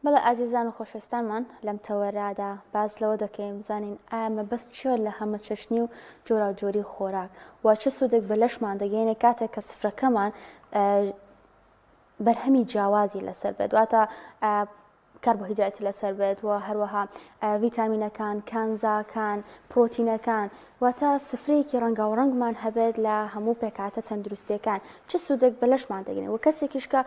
بەڵێ ئازیزان و خۆشەویستانمان لەم تەوەرادا باز لەوە دەکەین بزانین ئامە بەس چێر لە هەمە چەشنی و جۆرا جۆری خۆراک وا چه سوودێک بە لەشمان دەگەینە کاتێک کە سفرەکەمان بەرهەمی جیاوازی لەسەر بێت واتە کاربۆهیدراتی لەسەر بێت و هەروەها ڤیتامینەکان کانزاکان پرۆتینەکان واتە سفرەیەکی ڕەنگاوڕەنگمان هەبێت لە هەموو پێکهاتە تەندروستیەکان چه سوودێک بە لەشمان دەگەین و کەسێکیش کە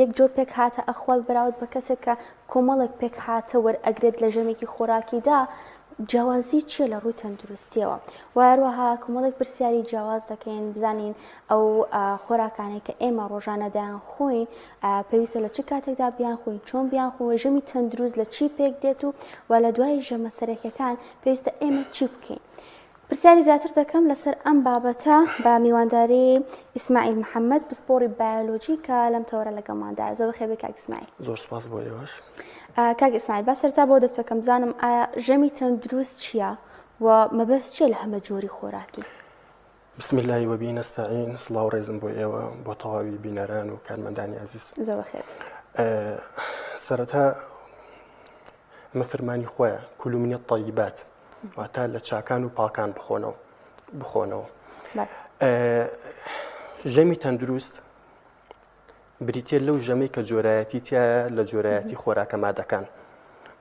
یەک جۆر پێک هاتە ئەخوال بەراورد بە کەسێک کە کۆمەڵێک پێک هاتە وەرئەگرێت لە ژەمێکی خۆراکیدا جیاوازی چیە لە ڕووی تەندروستیەوە و هەروەها کۆمەڵێک پرسیاری جیاواز دەکەین بزانین ئەو خۆراکانێک کە ئێمە ڕۆژانە دایان خۆین پێویستە لە چ کاتێکدا بیان خۆین چۆن بیان خۆی ژەمی تەندروست لە چی پێک دێت و لە دوای ژەمە سەرەکیەکان پێویستە ئێمە چی بکەین. پرسیاری زیاتر دەکەم لەسەر ئەم بابەتە بە میوانداری ئیسماعیل محەممەد پسپۆری بایۆلۆجی کە لەم تەوەرە لەگەڵماندا زۆر خێبێک کاک ئیسماعیل. زۆر سپاس بۆ ئێوەش. کاک ئیسماعیل با سەرتا بۆ دەست پێکەم بزانم ئایا ژەمی تەندروست چییە و مەبەست چیە لە هەمە جۆری خۆراکی؟ بسم الله وبه نستعين. سڵاو ڕێزم بۆ ئێوە بۆ تەواوی بینەران و کارمەندانی عزیز. زۆر بەخێر. سەرەتا ئەمە فەرمانی خۆیە کولوا من الطیبات واتە لە چاکان و پاکان بخۆنەوە. ژەمی تەندروست بریتێ لەو ژەمەی کە جۆرایەتی تایە لە جۆرایەتی خۆراکە مادەکان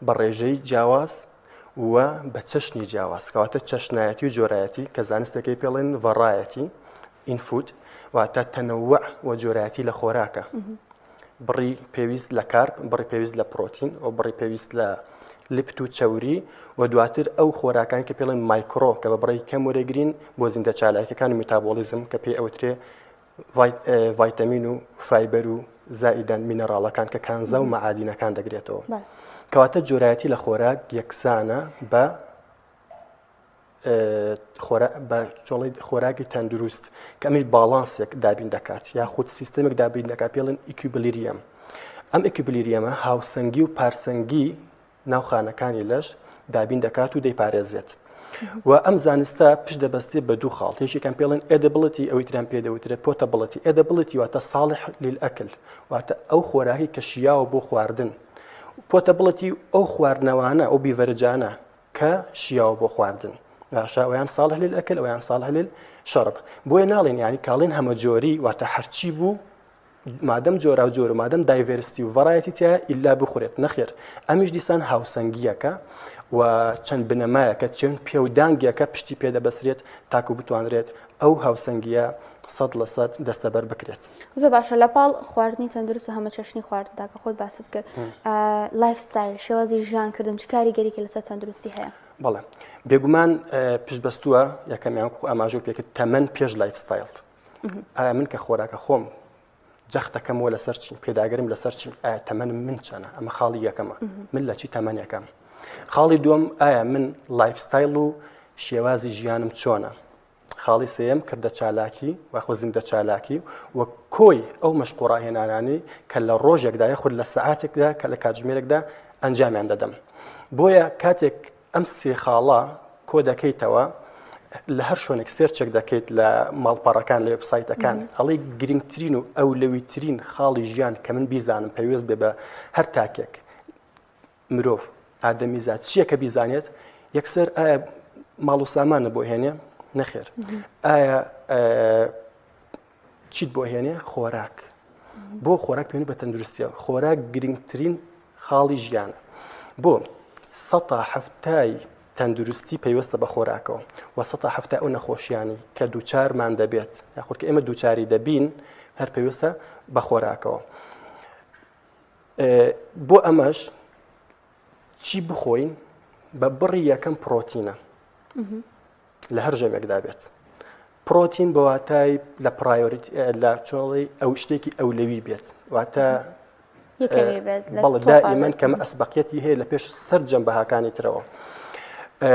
بە ڕێژەی جیاواز و بە چەشنی جیاواز کەواتە چەشنایەتی و جۆرایەتی کە زانستەکەی پێڵێن ڤەڕایەتی ئینفوت واتە تەنەوع و جۆرایەتی لە خۆراکە بڕی پێویست لە کارب بڕی پێویست لە پرۆتین و بڕی پێویست لە لپت و چەوری و دواتر ئەو خۆراکان کە پێڵێن مایکرۆ کە بە بڕی کەم وەرەگرین بۆ زیندە چالاکیەکان و میتابۆلیزم کە پێی ئەوترێ ڤایتەمین و فایبەر و زائیدەن مینەڕاڵەکان کە کانزا و مەعادینەکان دەگرێتەوە. کەواتە جۆرایەتی لە خۆراک یەکسانە بە خۆراکی تەندروست کە ئەمیش باڵانسێک دابین دەکات یاخود سیستەمێک دابین دەکات پێڵێن ئیکوبلیریەم. ئەم ئیکوبلیریەمە هاوسەنگی و پارسەنگی ناوخانەکانی لەش دابین دەکات و دەیپارێزێت. و ئەم زانستە پشت دەبەستێت بە دوو خاڵ هێشێکم پێڵێن ئێدەبڵەتی ئەوەی تران پێدەوترێت پۆتەبڵەتی ئێدەبڵەتی واتە ساڵح لیلئەکل واتە ئەو خۆراکی کە شیاوە بۆ خواردن پۆتەبڵەتی ئەو خواردنەوانە ئەو بیڤەرجانە کە شیاوە بۆ خواردن ئەویان ساڵح لیلئەکل ئەویان ساڵح لیلشەرب بۆیە ناڵێن یعنی کاڵێن هەمە جۆری واتە هەرچی بوو مادەم جۆرا و جۆر و مادەم دایڤەرسیتی و ڤەڕایەتی تایە ئیلا بخورێت نەخێر ئەمیش دیسان هاوسەنگیەکە و چەند بنەمایەکە چەند پێودانگیەکە پشتی پێدەبەسرێت تاکو بتوانرێت ئەو هاوسەنگیە 100% دەستەبەر بکرێت. زۆر باشە لە پاڵ خواردنی تەندروست و هەمە چەشنی خواردندا کە خۆت باست کرد لایفستایل شێوازی ژیانکردن چ کاریگەریەکی لەسەر تەندروستی هەیە؟ بەڵێ بێگومان پشتبەستووە یەکەمیان ئاماژە پێکرد تەمەن پێش لایفستایل. ئایا من کە خۆراکە خۆم جەختەکەمەوە لەسەر چین پێداگەرم لەسەر چین ئایا تەمەنم من چەنە ئەمە خاڵی یەکەمە من لە چی تەمەنیەکەم. خاڵی دووەم ئایا من لایفستایل و شێوازی ژیانم چۆنە. خاڵی سێیەم کردە چالاکی وەخۆ زیندە چالاکی و کۆی ئەو مەشقوڕاهێنانانی کە لە ڕۆژێکدا یەخود لە سەعاتێکدا کە لە کاتژمێرێکدا ئەنجامیان دەدەم. بۆیە کاتێک ئەم سێ خاڵە کۆ دەکەیتەوە لە هەر شوێنێک سێرچێک دەکەیت لە ماڵپەڕەکان لە وێبسایتەکان ئەڵێ گرنگترین و ئەولەویترین خاڵی ژیان کە من بیزانم پێویست بێ بە هەر تاکێک مرۆڤ ئادەمیزاد چییە کە بیزانێت یەکسەر ئایا ماڵ و سامانە بۆ هێنێ نەخێر ئایا چیت بۆ هێنێ خۆراک بۆ خۆراک پێوێنێ بە تەندروستیە خۆراک گرنگترین خاڵی ژیانە بۆ 170 تەندروستی پەیوەستە بە خۆراکەوە و 170 ئەو نەخۆشیانی کە دووچارمان دەبێت یاخود کە ئێمە دووچاری دەبین هەر پێویستە بە خۆراکەوە. بۆ ئەمەش چی بخۆین بە بڕی یەکەم پرۆتینە لە هەر ژەمێکدا بێت. پرۆتین بە واتای لە پرایۆریتی لە چۆڵی ئەو شتێکی ئەولەوی بێت واتە بەڵێ دائیمەن کەمە ئەسبەقیەتی هەیە لە پێش سەر جەمبەهاکانی ترەوە.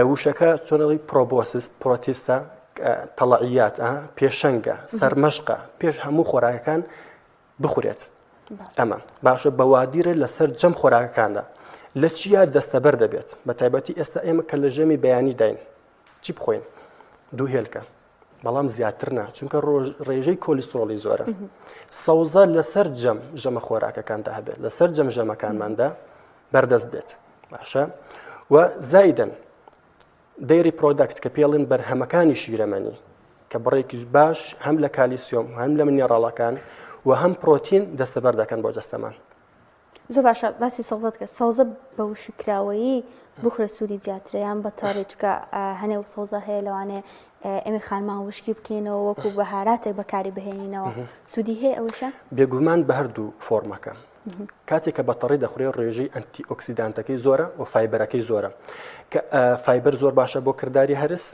وشەکە چۆنەڵی پرۆبۆسس پرۆتیستە تەڵەعیات پێشەنگە سەرمەشقە پێش هەموو خۆراکەکان بخورێت. ئەمە باشە بەوادیرە لەسەر جەم خۆراکەکاندا لە چیا دەستەبەر دەبێت بە تایبەتی ئێستا ئێمە کە لە ژەمی بەیانی داین چی بخۆین دوو هێلکە بەڵام زیاتر نا چونکە ڕێژەی کۆلیسترۆلی زۆرە سەوزە لەسەر ژەمە خۆراکەکاندا هەبێت لەسەر ژەمەکانماندا بەردەست بێت باشە و زایدەن دەیری پرۆدەکت کە پێڵێن بەرهەمەکانی شیرەمەنی کە بڕێکی باش هەم لە کالیسیۆم هەم لە منێڕاڵەکان و هەم پرۆتین دەستەبەر دەکەن بۆ جەستەمان. زۆر باشە باسی سەوزەت کرد سەوزە بە وشکراوەیی بخورە سوودی زیاتریان بە تاڕی چکە هەنێ سەوزە هەیە لەوانێ ئێمە خانمان وشکی بکەینەوە وەکو بەهاراتێک بەکاری بهێنینەوە سوودی هەیە ئەوەشە بێگومان بە هەردوو فۆرمەکە کاتێک کە بەتەڕی دەخورێ ڕێژەی ئەنتی ئۆکسیدانتەکەی زۆرە و فایبەرەکەی زۆرە کە فایبەر زۆر باشە بۆ کردداری هەرس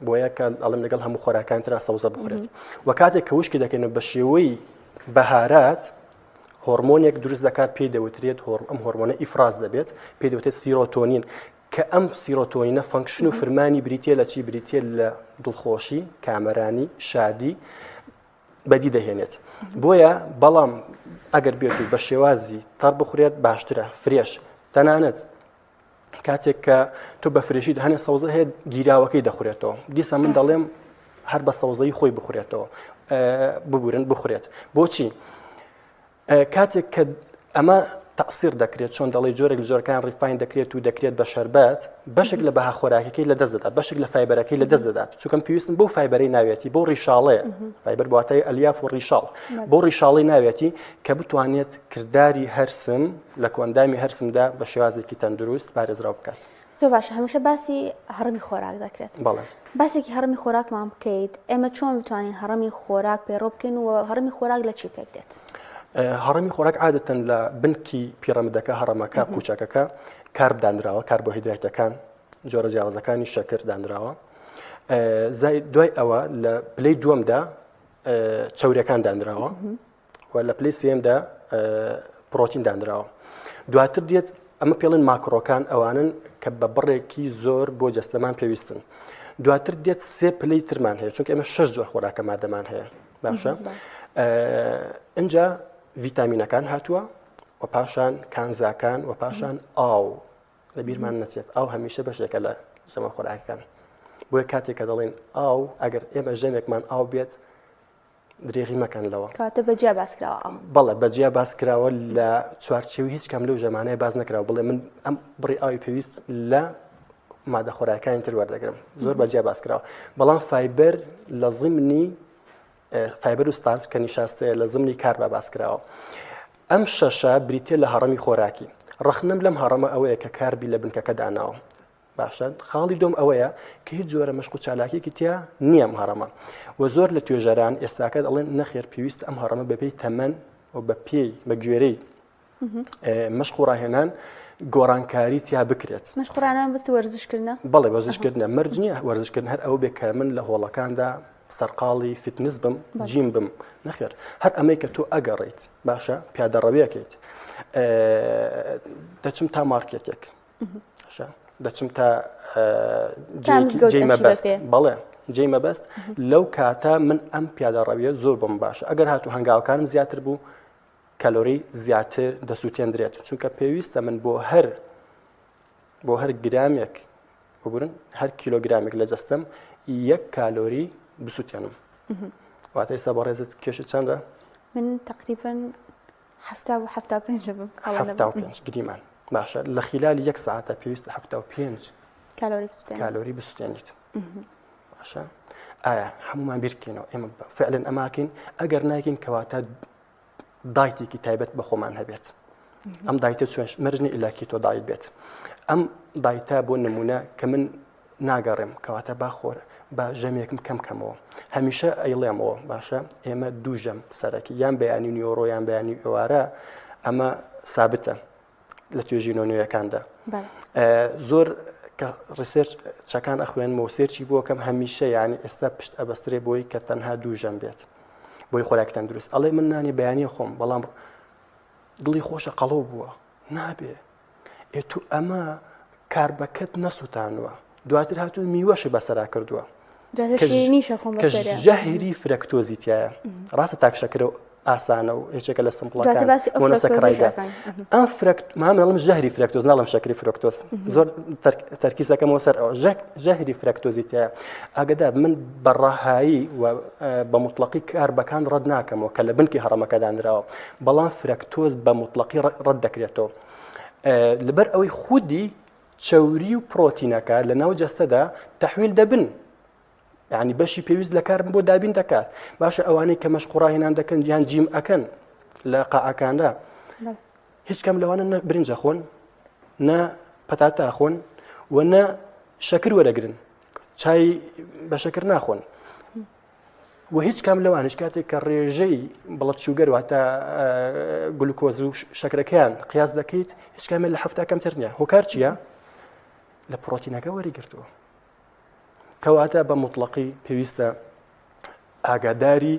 بۆیە کە ئەڵم لەگەڵ هەموو خۆراکان ترا سەوزە بخورێت و کاتێک کە وشکی دەکەینە بە شێوەی بەهارات هۆرمۆنێک دروست دەکات پێی دەوترێت ئەم هۆرمۆنە ئیفراز دەبێت پێی دەوتێت سیرۆتۆنین کە ئەم سیرۆتۆنینە فەنکشن و فرمانی بریتە لە چی بریتە لە دڵخۆشی کامەرانی شادی بەدی دەهێنێت بۆیە بەڵام ئەگەر بێت و بە شێوازی تەڕ بخورێت باشترە فرێش تەنانەت کاتێک کە تۆ بە فرێشیت هەنێ سەوزە هەیە گیراوەکەی دەخورێتەوە دیسە من دەڵێم هەر بە سەوزەی خۆی بخورێتەوە ببورن بخورێت بۆچی کاتێک کە ئەمە تەقسیر دەکرێت چۆن دەڵی جۆرێک جۆرەکان ڕیفاین دەکرێت و دەکرێت بە شەربەت بەشێک لە بەها خۆراکەکەی لە دەست دەدات بەشێک لە فایبەرەکەی لە دەست دەدات چونکەم پێویستن بۆ فایبەرەی ناوێتی بۆ ڕیشاڵەیە فایبەر بواتای ئەلیاف و ڕیشاڵ بۆ ڕیشاڵی ناوێتی کە بتوانێت کردداری هەرسم لە کۆندامی هەرسمدا بە شێوازێکی تەندروست پارێزراو بکات. زۆر باشە هەمیشە باسی هەڕمی خۆراک دەکرێت باسێکی هەڕمی خۆراکمان بکەیت ئێمە چۆن بتوانین هەڕمی خۆراک پێڕۆ بکەین و هەڕمی خۆراک لە چی پێک دێت؟ هەڕەمی خۆراک عادەتەن لە بنکی پیرەمەدەکە هەڕەمەکە کوچەکەەکە کارب دانراوە کاربۆهیدراتەکان جۆرە جیاوازەکانی شەکر دانراوە دوای ئەوە لە پلەی دووەمدا چەورەکان دانراوە و لە پلەی سێمدا پرۆتین دانراوە دواتر دێت ئەمە پێڵێن ماکرۆکان ئەوانن کە بە بڕێکی زۆر بۆ جەستەمان پێویستن دواتر دێت سێ پلەی ترمان هەیە چونکە ئێمە 6 جۆر خۆراکە مادەمان هەیە باشە ئەنجا ڤیتامینەکان هاتووە و پاشان کانزاکان و پاشان ئاو لە بیرمان نەچێت ئاو هەمیشە بەشێکە لە ژەمە خۆراکەکان بۆیە کاتێک کە دەڵێن ئاو ئەگەر ئێمە ژەمێکمان ئاو بێت درێغی مەکەن لەوە کاتە بەجیا باسکراوە بەڵێ بەجیا باسکراوە لە چوارچێوی هیچ کەم لەو ژەمانەیە باز نەکراوە بڵێ من ئەم بڕی ئاوی پێویست لە مادە خۆراکانی تر وەردەگرم زۆر بەجیا باسکراوە بەڵام فایبەر لە زمنی فایبەر و ستارچ کە نیشاستەیە لە زمنی کار بە باسکراوە ئەم شەشە بریتێ لە هەڕەمی خۆراکی ڕخنم لەم هەڕەمە ئەوەیە کە کاربی لە بنکەکە داناوە باشە خاڵی دۆم ئەوەیە کە هیچ جۆرە مەشق و چالاکیێکی تیا نییە ئەم هەڕەمە و زۆر لە توێژەران ئێستاکە دەڵێن نەخێر پێویست ئەم هەڕەمە بەپێی تەمەن و بە پێی بە گوێرەی مەشق و ڕاهێنان گۆڕانکاری تیا بکرێت مەشقڕانان بەست وەرزشکردنە بەڵێ وەرزشکردنە مەرج نییە وەرزشکردن هەر ئەو بێ کە من لە هۆڵەکاندا سەرقاڵی فیتنس بم جیم بم نەخێر هەر ئەمەی کە تۆ ئەگەڕیت باشە پیادەڕەویەکەیت دەچم تا مارکێتێک دەچم تا جێی مەبەست بەڵێ جێی مەبەست لەو کاتە من ئەم پیادەڕەویە زۆر بم باشە ئەگەر هاتوو هەنگاوەکانم زیاتر بوو کەلۆری زیاتر دەسووتێنرێت چونکە پێویستە من بۆ هەر گرامێک ببورن هەر کیلۆگرامێک لە جەستەم 1 کالۆری بسووتێنم واتە ئێستا بە ڕێزت کێشت چەندە؟ من تقریبا 75 گریمان باشە لە خلال 1 ساعتە پێویستە 75 کالۆری بسووتێنیت باشە ئایا هەمومان بیرکەینەوە ئێمە فعلەن ئەماکەین ئەگەر ناکەین کەواتە دایتێکی تایبەت بە خۆمان هەبێت ئەم دایتە چۆن مەرجنی ئیلاکی تۆ دایت بێت ئەم دایتە بۆ نمونە کە من ناگەڕێم کەواتە باخۆر بە ژەمێکم کەمەوە هەمیشە ئەیڵێمەوە باشە ئێمە 2 ژەم سەرەکی یان بەیانی نیۆڕۆ یان بەیانی ئێوارە ئەمە سابتە لە توێژینەوەیەکاندا زۆر کە ڕیسێرچ چەکان ئەخوێنمەوە سێرچی بۆ کەم هەمیشە ینی ئێستا پشت ئەبەسترێ بۆی کە تەنها 2 ژەم بێت بۆی خۆراکتان دروست ئەڵێ من نانی بەیانی خۆم بەڵام دڵی خۆشە قەڵەو بووە نابێ تو ئەمە کاربەکەت نەسووتانوە دواتر هاتوو میوەشی بەسەرا کردووە کە ژەهری فرەکتۆزی تایە ڕاستە تاکشەکرە ئاسانە و هیچێکە لە دواتر باسی ئەو فرۆکتۆزەش سەکرایدا ئەم مامەڵم ژەهری فرۆکتۆز ناڵم شەکری فرۆکتۆز زۆر تەرکیزەکەمەوە سەر ئەوە ژەهری فرۆکتۆزی تایە ئاگادار من بەڕاهایی و بە مطلقی کاربەکان ڕەت ناکەمەوە کە لە بنکی هەڕەمەکە دانراوە بەڵام فرۆکتۆز بە مطلقی ڕەت دەکرێتەوە لەبەر ئەوەی خودی چەوری و پرۆتینەکە لە ناو جەستەدا تەحویل دەبن یعنی بەشی پێویست لە کارم بۆ دابین دەکات باشە ئەوانەی کە مەشق ڕاهێنان دەکەن یان جیم ئەکەن لە قاعەکاندا هیچ کەم لەوانە نە برنجە خۆن نە پەتاتە خۆن و نە شەکر وەرەگرن چای بە شەکر ناخۆن و هیچ کام لەوانش کاتێک کە ڕێژەی بڵەت شوگەر واتە گلوکۆز و شەکرەکەیان قیاس دەکەیت هیچ کامێ لە هەفتە کەمتر نییە هۆکار چییە لە پرۆتینەکە وەرەگرتووە کەواتە بە مطلقی پێویستە ئاگاداری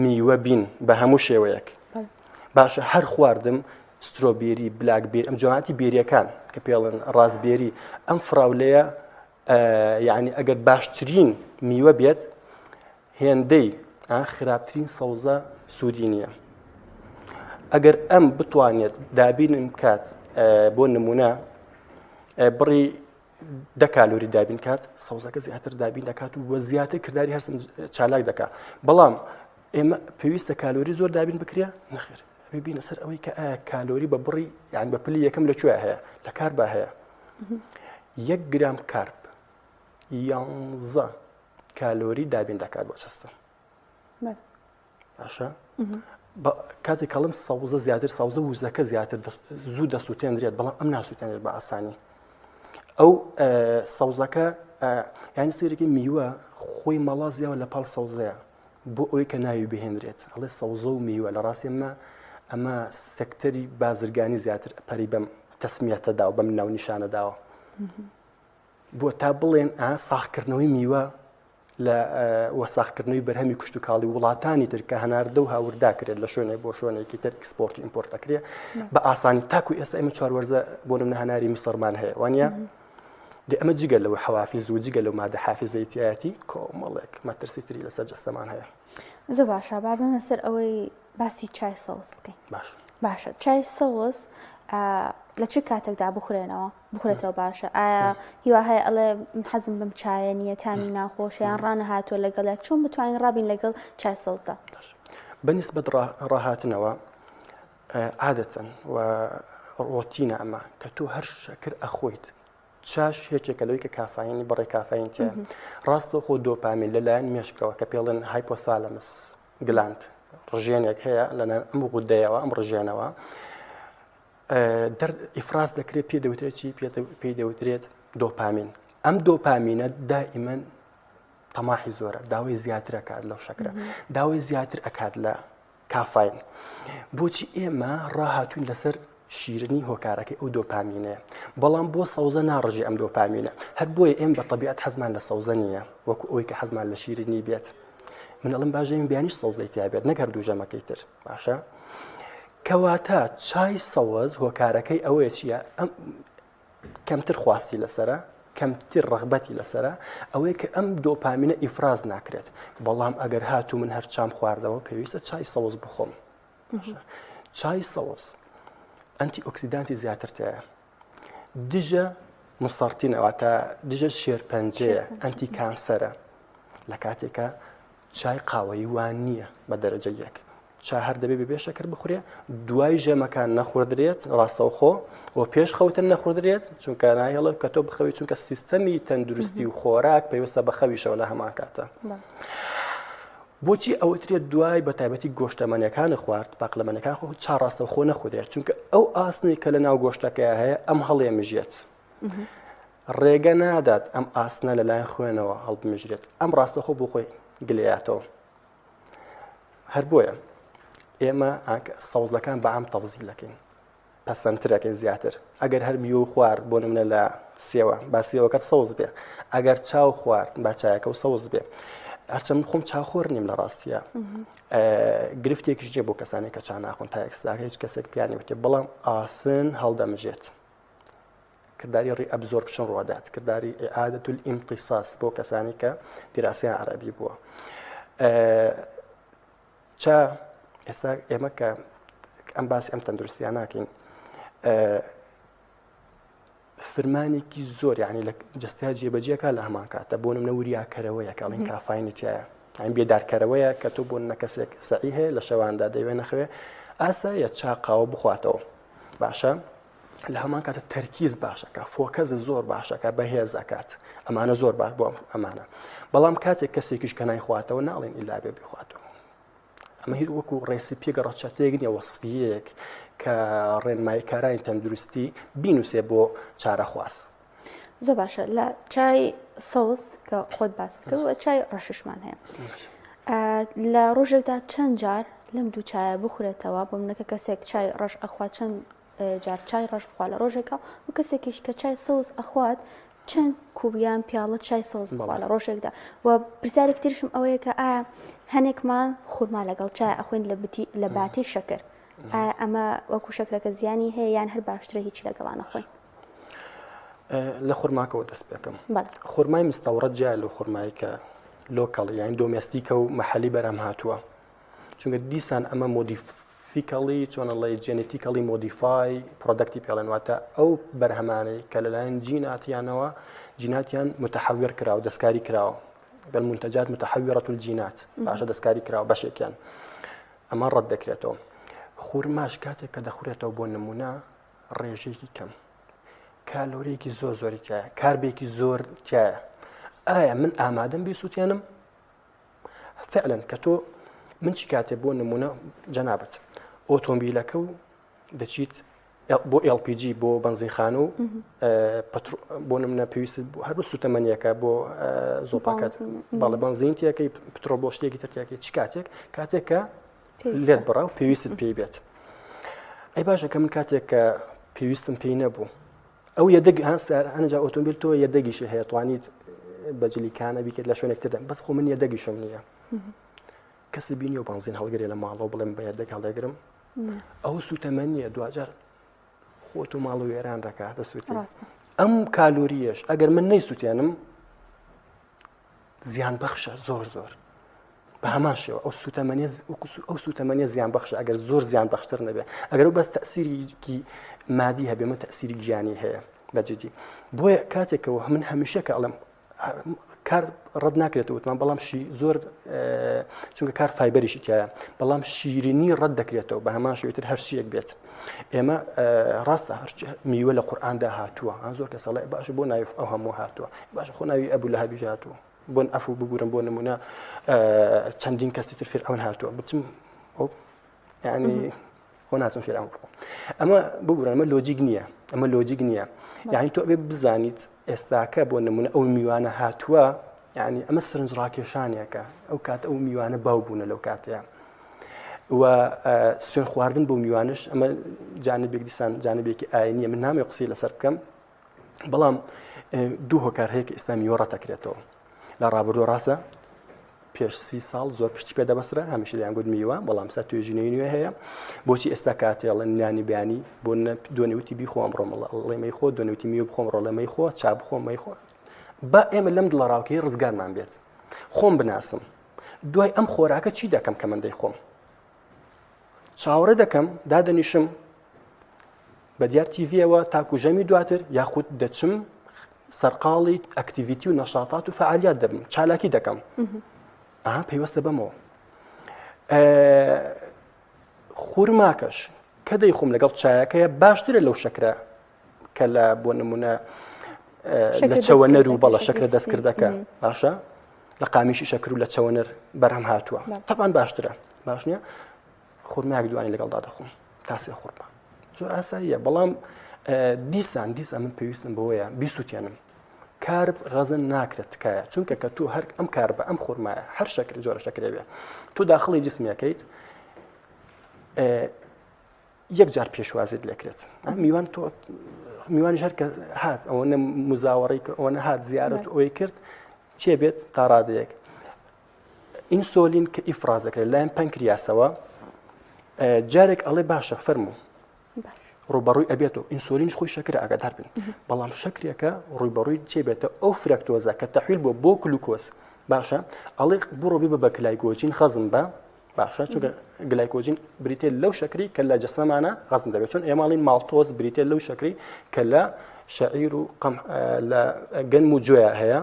میوە بین بە هەموو شێوەیەک باشە هەر خواردم سترۆبێری بلاکبێری ئەم جواناتی بێریەکان کە پێڵن ڕازبێری ئەم فراولەیە یعنی ئەگەر باشترین میوە بێت هێندەی خراپترین سەوزە سوودی نییە ئەگەر ئەم بتوانێت دابینم کات بۆ نمونە بڕی 10 کالۆری دابین کات سەوزەکە زیاتر دابین دەکات و زیاتر کردداری هەرسم چالاک دەکات بەڵام ئێمە پێویستە کالۆری زۆر دابین بکرێ نەخێر ببینە سەر ئەوەی کە ئایا کالۆری بە بڕی یان بە پلی یەکەم لەکوێ هەیە لە کار با هەیە 1 گرام کارب 11 کالۆری دابین دەکات بۆ چەستە باشە کاتێک کەڵم سەوزە زیاتر سەوزە وزەکە زیاتر زوو دەسووتێنرێت بەڵام ئەم ناسووتێنێت بە ئاسانی ئەو سەوزەکە یانی سیرێکی میوە خۆی مەڵازیەوە لە پاڵ سەوزەیە بۆ ئەوەی کە ناوی بهێنرێت ئەڵێ سەوزە و میوە لە ڕاستی ئەمە سەکتەری بازرگانی زیاتر پەری بەم تەسمیەتەدا و بەم ناونیشانەداوە بۆ تا بڵێن ساخکردنەوەی میوە لە وەساخکردنەوەی بەرهەمی کوشت و کاڵی وڵاتانی تر کە هەناردە و هاوردا کرێت لە شوێنێک بۆ شوێنێکی تر ئەکسپۆرت و ئیمپۆرت دەکرێت بە ئاسانی تاکو ئێستا ئێمە چواروەرزە بۆ نمونە هەناری میسڕمان هەیە وانە ئەمە جگە لەوە حەوافیز و جگە لەو مادە حافیزەیەتیایەتی کۆمەڵێک مەترسی تری لەسەر جەستەمان هەیە زۆر باشە با بمە سەر ئەوەی باسی چای سەوز بکەین باشە چای سەوز لە چ کاتێکدا بخورێتەوە باشە ئایا هیوا هەیە ئەڵێ حەزم بم چایە نییە تامی ناخۆشیان ڕانە هاتووە لەگەڵە چۆن بتوانین ڕابین لەگەڵ چای سەوزدا بەنسبەت ڕاهاتنەوە عادەتەن و ڕۆتینە ئەمە کە تۆ هەر شەکر ئەخۆیت چاش هێچێکە لەوەی کە کافاینی بەڕێ کافاین تێ ڕاستە خۆ دۆپامین لەلایەن مێشکەوە کە پێڵێن هایپۆثالەمس گلاند ڕژێنێک هەیە لەناو ئەم غودەیەوە ئەم ڕژێنەوە ئیفراز دەکرێت پێ دەوترێتی پێی دەوترێت دۆپامین ئەم دۆپامینە دائیمەن تەماحی زۆرە داوای زیاتر ئەکات لەو شەکرە داوای زیاتر ئەکات لە کافاین بۆچی ئێمە ڕاهاتوین لەسەر شیرنی هۆکارەکەی ئەو دۆپامینەیە بەڵام بۆ سەوزە ناڕژی ئەم دۆپامینە هەر بۆیە ئێمە بە طبیعەت حەزمان لە سەوزە نییە وەکو ئەوەی کە حەزمان لە شیرنی بێت من ئەڵم باشەیم بیانیش سەوزەی تیا بێت نەگەر دوو ژەمەکەی تر باشە کەواتە چای سەوز هۆکارەکەی ئەوەیە چییە ئەم کەمتر خواستی لەسرە کەمتر ڕغبەتی لەسرە ئەوەیە کە ئەم دۆپامینە ئیفراز ناکرێت بەڵام ئەگەر هاتوو من هەر چام خواردەوە پێویستە چای سەوز بخۆم چای سەوز ئەنتی ئۆکسیدانتی زیاتر تەیە دژە مسەرتینەوەتە دژە شێرپەنجەیە ئەنتی کانسەرە لە کاتێکە چای قاوەیی وان نییە بە دەرەجە یەک چا هەر دەبێ بێ شەکر بخورێ دوای ژێمەکان نەخوردرێت ڕاستەوە خۆ و پێش خەوتن نەخوردرێت چونکە نایەڵە کە تۆ بخەوی چونکە سیستەمی تەندروستی و خۆراک پێویستە بە خەویشەوە لە هەمان کاتە بۆچی ئەوترێت دوای بە تایبەتی گۆشتەمەنیەکان خوارد باقلەمەنەکان خۆ چا ڕاستەوە خۆ نەخودرێت چونکە ئەو ئاسنی کە لە ناو گۆشتەکەی هەیە ئەم هەڵێ مژێت ڕێگە نادات ئەم ئاسنە لەلایەن خوێنەوە هەڵبمژرێت ئەم ڕاستەخۆ بۆ خۆی گلەیاتەوە هەر بۆیە ئێمە سەوزەکان بە ئەم تەفزیلەکەین پەسەندترەکەین زیاتر ئەگەر هەر میوە خوارد بۆ نمونە لە سێوە با سێوەکەت سەوز بێ ئەگەر چاو خوارد با چایەکە و سەوز بێ هەرچەند خۆم چاخۆر نیم لە ڕاستیە گرفتێکیش جێ بۆ کەسانی کە چا ناخۆن تا ئێکسداکە هیچ کەسێک پیانی وتێ بەڵام ئاسن هەڵدەمژێت کردداری ڕی ئەبزۆرپشن ڕۆدات کردداری ئعادەت الئیمتیساس بۆ کەسانی کە دیراسیان عەرەبی بووە چا ئێستا ئێمە کە ئەم باسی ئەم تەندروستیان ناکەین فرمانێکی زۆر یعنی لە جستیا جێبەجێکە لە هەمان کاتە بۆ نمونە وریاکەرەوەیە کاڵین کافاینتیایە ئەین بێدارکەرەوەیە کە تۆ بۆ نە کەسێک سەعی هەیە لە شەواندا دەیوێ نەخوێ ئاسایە چاقاوە بخواتەوە باشە لە هەمان کاتە تەرکیز باشەکە فۆکەز زۆر باشەکە بەهێز ئەکات ئەمانە زۆر باش بۆ ئەمانە بەڵام کاتێک کەسێکیش کە نایخواتەوە ناڵێن ئیلا بێ بخواتەوە ئەمە هیچ وەکو ڕێسیپیەکە ڕەچەتێک نیە وەسفیەک کە ڕێنماییکارانی تەندروستی بینوسێ بۆ چارەخواست. زۆر باشە لە چای سەوز کە خۆت باست کردووە چای ڕەششمان هەیە لە ڕۆژێکدا چەند جار لەم دوو چایە بخورێتەوە بۆ منەکە کەسێک چای ڕەش ئەخوات چەند جار چای ڕەش بخوا لە ڕۆژێکە و کەسێکیش کە چای سەوز ئەخوات چەند کوبیان پیاڵە چای سەوز بخوا لە ڕۆژێکدا و پرسیارێک ترشم ئەوەیە کە ئایا هەنێکمان خورما لەگەڵ چای ئەخوێن لە باتی شەکر ئەمە وەکو شەکرەکە زیانی هەیە یان هەر باشترە هیچی لەگەڵان نەخۆین لە خورماکەوە دەست پێکەم خورمای مستەوڕەت جیا لە خورمایی کە لۆکەڵ یان دۆمێستیکە و مەحەلی بەرەم هاتووە چونکە دیسان ئەمە مۆدیفیکەڵی چۆنەڵی جێنێتیکەڵی مۆدیفای پرۆدەکتی پێڵێنواتە ئەو بەرهەمانەی کە لەلایەن جیناتیانەوە جیناتیان متحەویر کراوە دەستکاری کراوە بالمنتجات متحورة الجينات باشە دەستکاری کراوە بەشێکیان ئەمە ڕەت دەکرێتەوە خورماش کاتێک کە دەخورێتەوە بۆ نمونە ڕێژەیەکی کەم کالۆرێکی زۆر زۆری تایە کاربێکی زۆر تایە ئایا من ئامادەم بیسووتێنم فعلا کە تۆ من چی کاتێ بۆ نمونە جەنابەت ئۆتۆمبیلەکە و دەچیت بۆ LPG بۆ بنزینخانە و بۆ نمونە پێویست هەر بۆ سوتەمەنیەکە بۆ زۆپاکات باڵە بنزینتیەکەی پترۆ بۆ شتێکی ترکیاکە چ کاتێک کە لێت بڕا و پێویست پێی بێت ئەی باشە کە من کاتێک کە پێویستم پێی نەبوو ئەو یەدەگ هەنجا ئۆتۆمبیل تۆ یەدەگیشی هەیە توانیت بەجلیکانە بیکەیت لە شوێنێکتردا بەس خۆ من یەدەگیشم نییە کەسی بینی و بنزین هەڵگرێ لە ماڵەوە بڵێم بە یەدەگ هەڵدەگرم ئەو سوتەمەنیە دوجار خۆت و ماڵ و وێران دەکات دەسووتی ئەم کالۆریەش ئەگەر من نەیسووتێنم زیان بەخشە زۆر زۆر بە هەمان شێوە ئەو سوتەمەنیە زیان بەخشە ئەگەر زۆر زیان بەخشتر نەبێت ئەگەر و بەس تەسیریکی مادی هەبێمە تەسیری گیانی هەیە بەجددی بۆیە کاتێکەوە من هەمیشە کە ئەڵم کار ڕەت ناکرێتەوە وتمان بەڵام زۆر چونکە کار فایبەریشی تایە بەڵام شیرینی ڕەت دەکرێتەوە بە هەمان شێوتر هەر شیەک بێت ئێمە ڕاستە میوە لە قورئاندا هاتووە زۆر کە سەڵی باشە بۆ ناوی ئەو هەموو هاتووە باشە خۆ ناوی ئەبوو لەهەبی هاتووە بۆن ئەفو ببورم بۆ نمونە چەندین کەسی تر فێرعون هاتووە بچم یعنی خۆ ناچم فێرعون بخۆم ئەمە ببورن ئەمە لۆجیک نییە ئەمە لۆجیک نییە یعنی تۆ ئەبێ بزانیت ئێستاکە بۆ نمونە ئەو میوانە هاتووە یعنی ئەمە سرنج ڕاکێشانێکە ئەو کات ئەو میوانە باو بوونە لەو کاتەیە و سوێن خواردن بۆ میوانش ئەمە جانبێک دیسان جانبێکی ئاینیە من نامی قسەی لەسەر بکەم بەڵام دوو هۆکار هەیە کە ئێستا میوە ڕەتەکرێتەوە لە ڕابردوو ڕاستە پێش 30 ساڵ زۆر پشتی پێ دەبەسرە هەمیشە دەیان گوت میوە بەڵام سا توێژینەوەی نوێ هەیە بۆچی ئێستا کاتێڵە نانی بیانی بۆ دوێنێوتی بیخۆم ڕۆمەڵێمەی خۆ دوێنێوتی میوە بخۆم ڕۆڵەمەی خۆ چا بخۆم مەی خۆ با ئێمە لەم دڵەڕاوکەی ڕزگارمان بێت خۆم بناسم دوای ئەم خۆراکە چی دەکەم کە من دەیخۆم چاوەڕێ دەکەم دادەنیشم بە دیار تیڤیەوە تاکو ژەمی دواتر یاخود دەچم سەرقاڵی ئەکتیڤیتی و نەشاتات و فعالیات دەبم چالاکی دەکەم پێوەستە بەمەوە خورماکەش کە دەیخۆم لەگەڵ چایەکەیە باشترە لەو شەکرە کە لە بۆ نمونە لە چەوەنەر و بەڵە شەکرە دەستکردەکە باشە لە قامیشی شەکر و لە چەوەنەر بەرهەم هاتووە تەبان باشترە باش نییە خورماک دوانی لەگەڵدا دەخۆم تاسێ خورما زۆر ئاساییە بەڵام دیسان من پێویستم بەوەیە بیسووتێنم کار غەزن ناکرێت تکایە چونکە کە تۆ هەر ئەم کار بە ئەم خورمایە هەر شەکر جۆرە شەکرێ بێ تۆ داخڵی جسمیەکەیت یەک جار پێشوازیت لێکرێت میوان تۆ میوانی هەر کە هات ئەوەنە مزاوەڕی ئەوەنە هات زیارەت ئەوەی کرد چێ بێت تا ڕادەیەک ئینسۆلین کە ئیفرازەکرێت لایەن پەنکریاسەوە جارێک ئەڵێ باشە فەرموو ڕوبەڕووی ئەبێتەوە ئینسۆلینش خۆی شەکرە ئاگادار بن بەڵام شەکرێکە ڕووبەڕووی چێبێتە ئەو فرەکتۆزە کە تەحویل بۆ گلوکۆز باشە ئەڵێ بڕۆبی بە کلایگۆجین خەزم بە باشە چونکە گلایکۆجین بریتێ لەو شەکری کە لە جسممانە غەزن دەبێت چون ئێماڵین ماڵتۆز بریتێ لەو شەکری کە لە شعیر و لە گەنم و جوێە هەیە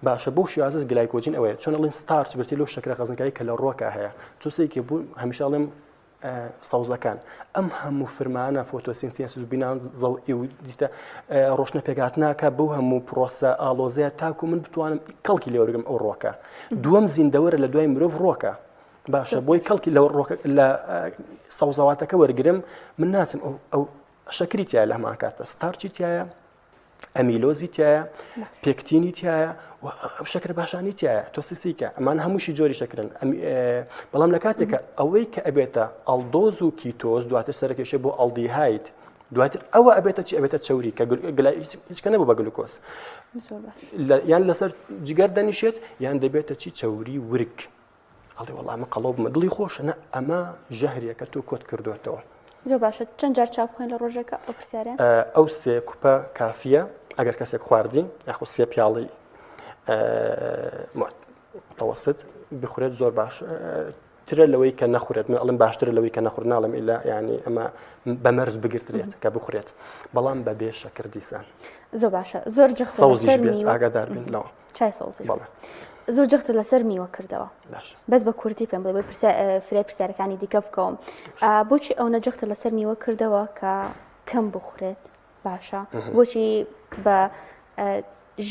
باشە بۆ شیازە گلایکۆجین ئەوەیە چۆن ئەڵین ستارچ بریتێ لەو شەکرە غەزنکایی کە لە ڕۆکە هەیە تووسێکی بوو هەمیشە ئەڵێم سەوزەکان ئەم هەموو فرمانە فۆتۆسینتێز و بینان زەوئی و دیتە ڕۆشنە پێگاتناکە بەو هەموو پرۆسە ئالۆزەیە تاکو من بتوانم کەڵکی لێوەرگم ئەو ڕۆکە دووەم زیندەوەرە لە دوای مرۆڤ ڕۆکە باشە بۆی کەڵکی لە سەوزەواتەکە وەرگرم من ناچم ئەو شەکری تایە لە هەمان کاتە ستارچی تایە ئەمیلۆزی تایە پێکتینی تایە ئەو شەکر باشانی تایە تۆسیسیکە ئەمان هەمووشی جۆری شەکرن بەڵام لە کاتێکە ئەوەی کە ئەبێتە ئەڵدۆز و کیتۆز دواتر سەرکێشە بۆ ئەڵدیهایت دواتر ئەوە ئەبێتە چی ئەبێتە چەوری کە هیچکە نەبوو بە گلوکۆز یان لەسەر جگەر دەنیشێت یان دەبێتە چی چەوری ورک ئەڵێ وەڵامە قەڵۆ بمە دڵی خۆشە نە ئەمە ژەهرێکە تۆ کۆت کردوێتەوە زۆر باشە چەند جار چاو بخۆین لە ڕۆژێکە ئەو پرسیارە ئەو سێ کوپە کافیە ئەگەر کەسێک خواردی یاخۆ سێ پیاڵی متوسط بخورێت زۆر باش ترە لەوەی کە نەخورێت من ئەڵم باشترە لەوەی کە نەخور ناڵم ئیلا ینی ئەمە بەمەرز بگرترێت کە بخورێت بەڵام بەبێ شەکر دیسان زۆر باشە زۆر سەوزیش بێت ئاگادار بین لەوە چای سەوزی زۆر جەختە لەسەر میوە کردەوە بەس بە کورتی پێم بڵێ فرای پرسیارەکانی دیکە بکەم بۆچی ئەو نەجەختە لەسەر میوە کردەوە کە کەم بخورێت باشە بۆچی بە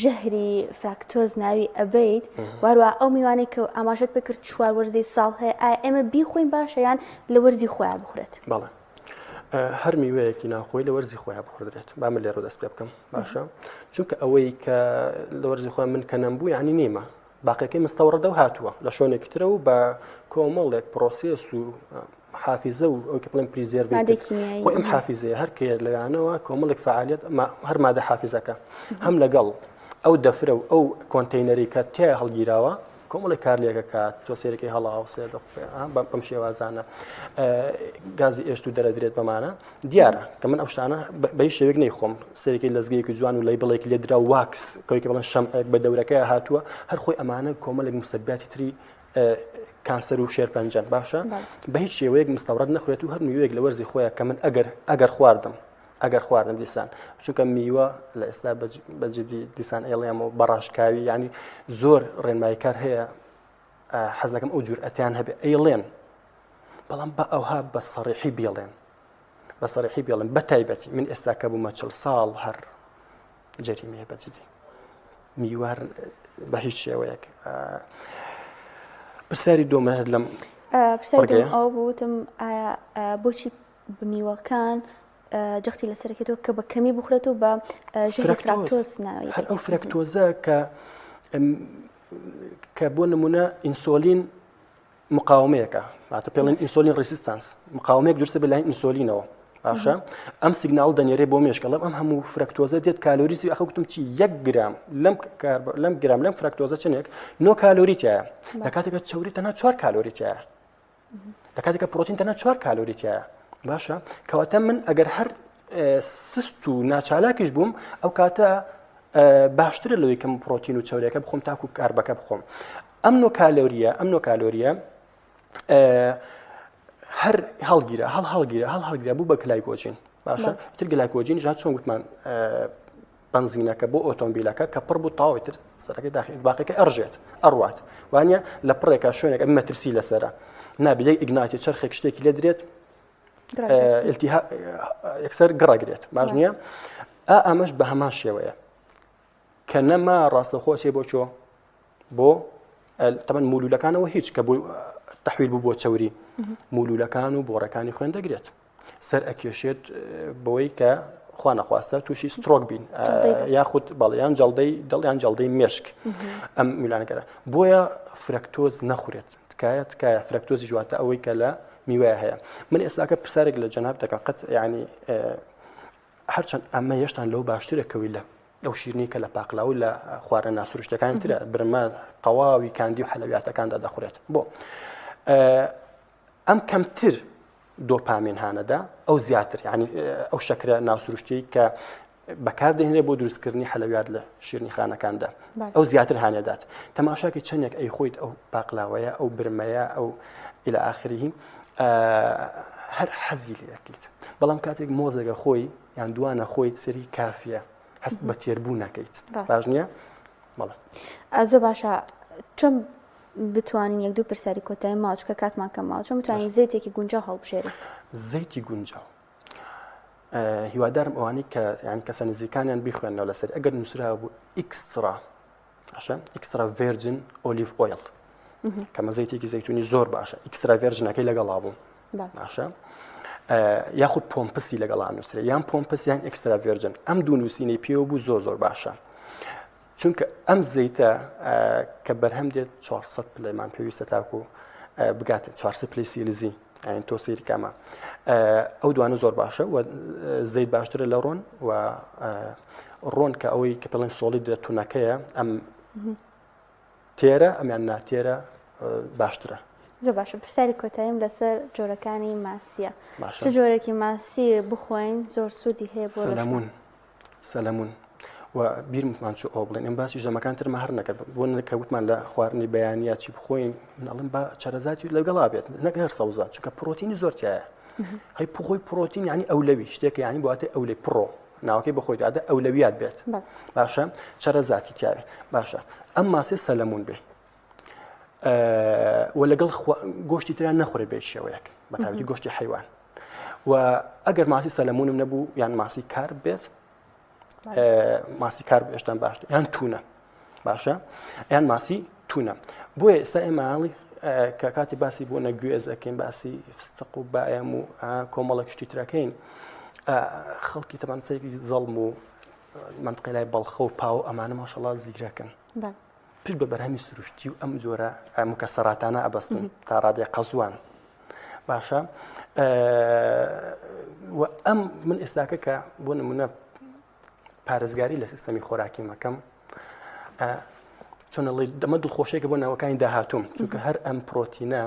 ژەهری فراکتۆز ناوی ئەبیت واروە ئەو میوانەی کە ئاماژەت پێکرد چوار وەرزی ساڵ هەیە ئێمە بیخۆین باشە یان لە وەرزی خۆیان بخورێت بەڵێ هەر میوەیەکی ناخۆی لە وەرزی خۆیان بخوردرێت با من لێرە دەست پێ بکەم باشە چونکە ئەوەی کە لە وەرزی خۆیان من کە نەمبوو یعنی نیمە باقیەکەی مستەوەڕدە و هاتووە لە شوێنێکی ترە و بە کۆمەڵێک پرۆسێس و حافیزە و ئەو کە بڵێن پریزێرڤێت خۆی ئەم حافیزەیە هەر کێ لەوانەوە کۆمەڵێک فعالیت هەر مادە حافیزەکە هەم لەگەڵ ئەو دەفرە و ئەو کۆنتەینەری کە تێ هەڵگیراوە کۆمەڵی کارلێکە کات تۆ سێرەکەی هەڵاو سێدە بەم شێوازانە گازی ئێشت و دەرەدرێت بەمانە دیارە کە من ئەو شتانە بە هیچ شێوێک نەیخۆم سێرەکەی لەزگەیەکی جوان و لەیبڵێکی لێ درا واکس کەوەی کە بڵێن شەمعێک بە دەورەکەی هاتووە هەر خۆی ئەمانە کۆمەڵێک موسەبیاتی تری کانسەر و شێرپەنجەن باشە بە هیچ شێوەیەک مستەوڕەت نەخورێت و هەر میوەیەک لە وەرزی خۆیە کە من ئەگەر خواردم دیسان چونکە میوە لە ئێستا بەجددی دیسان ئێڵێمەوە بەڕاشکاوی ینی زۆر ڕێنماییکار هەیە حەزەکەم ئەو جورئەتیان هەبێ ئەیڵێن بەڵام بە ئەوها بە سەڕیحی بێڵێن بە تایبەتی من ئێستا کە بوومە 40 ساڵ هەر جەریمەیە بەجددی میوار بە هیچ شێوەیەک پرسیاری دووەمە هەر لەم پرسیاری ئەو بوتم بۆچی بمیوەکان جەختی لەسەرەکەیتەوە کە بە کەمی بخورێت و بە ژەهری فراکتۆز ناوی هەر ئەو فرەکتۆزە کە بۆ نمونە ئینسۆلین مقاومەیەکە واتە پێڵێن ئینسۆلین ڕێسیستانس مقاومەیەک درستە بەلایەن ئینسۆلینەوە باشە ئەم سیگناڵ دەنێرێ بۆ مێشکەڵم ئەم هەموو فرەکتۆزە دێت کالۆریزی ئەخەوتم چی 1 گرام لەم گرام لەم فرەکتۆزە چنێک 9 کالۆری تایە لە کاتێکە چەوری تەنها 4 کالۆری تایە لە کاتێکە پرۆتین تەنها 4 کالۆری تایە باشە کەواتە من ئەگەر هەر سست و ناچالاکیش بووم ئەو کاتە باشترە لەوەی کەم پرۆتین و چەورەکە بخۆم تاکو کاربەکە بخۆم ئەم 9 کالۆریە هەر هەڵگیرە بوو بە گلایکۆجین باشە تر گلایکۆجین ژات چۆن گوتمان بنزینەکە بۆ ئۆتۆمبیلەکە کە پڕ بوو تاوی تر سەرەکەی داخل باقیەکە ئەڕژێت ئەڕوات وانە لە پڕێکە شوێنێک ئەم مەترسی لەسەرە نابێت ئیگناتی چرخێک شتێکی لێ درێت یەکسەر گڕەگرێت باش نییە ئەمەش بە هەمان شێوەیە کە نەما ڕاستەخۆچێ بۆ چۆ بۆ تەمەەن مولولەکانەوە هیچ کە بۆ تەحویل بوو بۆ چەوری مولولەکان و بۆڕەکانی خوێن دەگرێت سەر ئەکێشێت بەوەی کە خوا نەخواستە تووشی سترۆک بین یاخود بەڵیان جەڵدەی دڵیان جەڵدەی مێشک ئەم میلانەکەرە بۆیە فرەکتۆز نەخورێت تکایە فرەکتۆزی جواتە ئەوەی کە لە میوە هەیە من ئێستاکە پرسارێک لە جەناب دەکەم قەت ینی هەرچەند ئەمە هێشتان لەو باشترێکەوەی لەو شیرنی کە لە پاقلا و لە خوارە ناسروشتەکان ترە برمە تەواوی کاندی و حەلەویاتەکاندا دەخورێت بۆ ئەم کەمتر دۆپامین هانەدا ئەو زیاتر ینی ئەو شەکرە ناسروشتی کە بەکاردێنرێ بۆ دروستکردنی حەلەویات لە شیرنی خانەکاندا بەڵێ. ئەو زیاتر هاانێدات تەماشاکی چەندێک ئەی خۆیت ئەو باقلاوەیە ئەو برمەیە ئەو إلى آخره هەر حەزی لەکەیت بەڵام کاتێک مۆزەگە خۆی یان دوانە خۆیت سەری کافیە هەست بە تێربوو نەکەیت باش نییە بەڵێ زۆر باشە چۆن بتوانین یەک دوو پرسیاری کۆتایی ماچکە کاتمان کەم ماوە چۆن بتوانین زەیتێکی گونجاو هەڵبژێرین زەیتی گونجاو هیوادارم ئەوانەی کە یان کەسە نزیکانیان بیخوێنەوە لەسەر ئەگەر نووسرا بوو ئیکسترا ئیکسترا ڤێرجن ئۆلیڤ ئۆیل کەمە زەیتێکی زەیتونی زۆر باشە ئیکسترا ڤێرجنەکەی لەگەڵا بوو باشە یاخود پۆمپسی لەگەڵا نووسرێ یان پۆمپس یان ئیکسترا ڤێرجن ئەم دوو نووسینەی پێوە بوو زۆر باشە چونکە ئەم زەیتە کە بەرهەم دێت 400 پلەیمان پێویستە تاکو بگاتێت 400 پلەی سیلیزی یان تۆ سەیری کامە ئەو دوانە زۆر باشە و زەیت باشترە لە ڕۆن و ڕۆن کە ئەوەی کە پڵێن سۆڵی دەتونەکەیە ئەم تێرە ئەمیان ناتێرە باشترە زۆر باشە پرسیاری کۆتاییم لەسەر جۆرەکانی ماسیە چ جۆرەێکی ماسی بخۆین زۆر سوودی هەیە بۆ سەلەمون و بیرمان چ ئەو بڵێن ئەم باسی ژەمەکان ترمە هەر نەکرد بۆ نەکەوتمان لە خواردنی بەیانیا چی بخۆین منەڵم بە چەرەزاتی لەگەڵا بێت نەک هەر سەوزات چونکە پرۆتینی زۆر تایە هەی پخۆی پرۆتین یعنی ئەولەوی شتێکە یعنی بۆاتە ئەولەی پڕۆ ناوەکەی بەخۆی دادە ئەولەویات بێت باشە چەرەزاتی تیاوێ باشە ئەم ماسی سەلەمون بێ و لەگەڵ گۆشتی تران نەخورێ بێت شێوەیەک بەتابەتی گۆشتی حیوان و ئەگەر ماسی سەلەمونم نەبوو یان ماسی کار بێت ماسی کار بێشتان باشتر یان تونە باشە یان ماسی تونە بۆیە ئێستا ئێمەڵی کە کاتی باسی بۆ نەگوێز ئەەکەین باسی فستق و باەم و کۆمەڵک شتی ترەکەین خەڵکی تەمانسەیەکی زەڵم و منطقەی لای بەڵخە و پاو ئەمانە ماشەڵڵا زیرەکەن پشت بە بەرهەمی سروشتی و ئەم جۆرە مکەسەراتانە ئەبەستن تا ڕادێ قەزوان باشە و ئەم من ئێستاکە کە بۆ نمونە پارێزگاری لە سیستەمی خۆراکی مەکەم چۆنەڵی دەمە دڵخۆشەیەکە بۆ ناوەکانی داهاتوم چونکە هەر ئەم پرۆتینە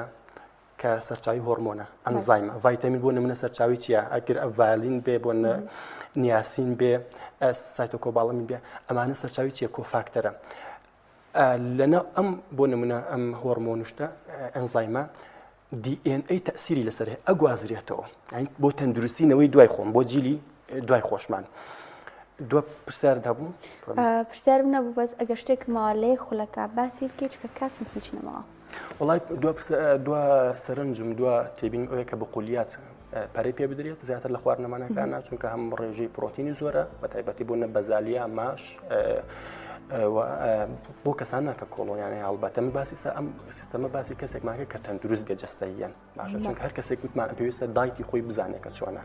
کە سەرچاوی هۆرمۆنە ئەنزایمە ڤایتامین بۆ نمونە سەرچاوی چییە ئەگەر ئەڤالین بێ بۆ نیاسین بێ سایتۆکۆباڵەمی بێ ئەمانە سەرچاوی چییە کۆفاکتەرە لەنە ئەم بۆ نمونە ئەم هۆرمۆنشتە ئەنزایمە DNA تەسیری لەسەر هەیە ئەگوازرێتەوە بۆ تەندروستینەوەی دوای خۆم بۆ جیلی دوای خۆشمان دو پرسیار هەبوو پرسیارم نەبوو بەس ئەگەر شتێک ماڵەیە خولەکە باسی بکەیت کە کاتم هیچ نەماوە وڵای دو سەرنجم دو تێبین ئەوەیە کە بقولیات پەرەی پێ بدرێت زیاتر لە خواردنەمانەکانە چونکە هەم ڕێژەی پرۆتینی زۆرە بە تایبەتی بۆ نەبەزالیە ماش بۆ کەسانە کە کۆڵۆنیانەیە هەڵبەتە من باسی ئەم سیستەمە باسی کەسێکماکە کە تەندروست بێ جەستەییان باشە چونکە هەر کەسێک وتمان پێویستە دایتی خۆی بزانێت کە چۆنە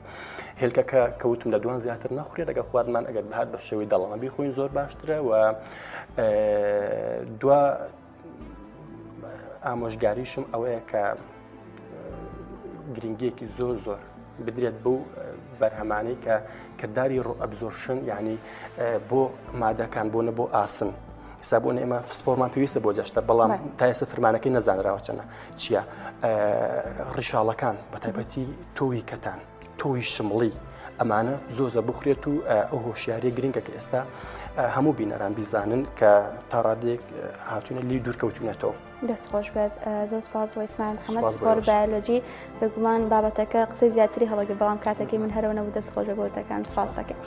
هێلکەکە کەوتم لە دوان زیاتر نەخورێت لەگە خواردمان ئەگەر بەهات بە شێوەی دەڵەمە بیخۆین زۆر باشترە و دوا ئامۆژگاریشم ئەوەیە کە گرنگیەکی زۆر بدرێت بەو بەرهەمانەی کە کردداری ڕۆئەبزۆرشن یعنی بۆ مادەکان بۆنە بۆ ئاسن ئێستا بۆ ئێمە سپۆرمان پێویستە بۆ جەشتە بەڵام تا ئێستا فرمانەکەی نەزانراوە چەنە چییە ڕیشاڵەکان بە تایبەتی تۆوی کەتان تۆوی شمڵی ئەمانە زۆزە بخورێت و ئەو هۆشیاریە گرنگە کە ئێستا هەموو بینەران بیزانن کە تا ڕادێک هاتوونە لی دوورکەوتونەتەوە دەستخۆش بێت زۆر سپاس بۆ ئیسماعیل محەممەد سپۆر بایۆلۆجی بێگومان بابەتەکە قسەی زیاتری هەڵەگرت بەڵام کاتێکی من هەرەوە نەبوو دەستخۆش بۆتەکان سپاس دەکەم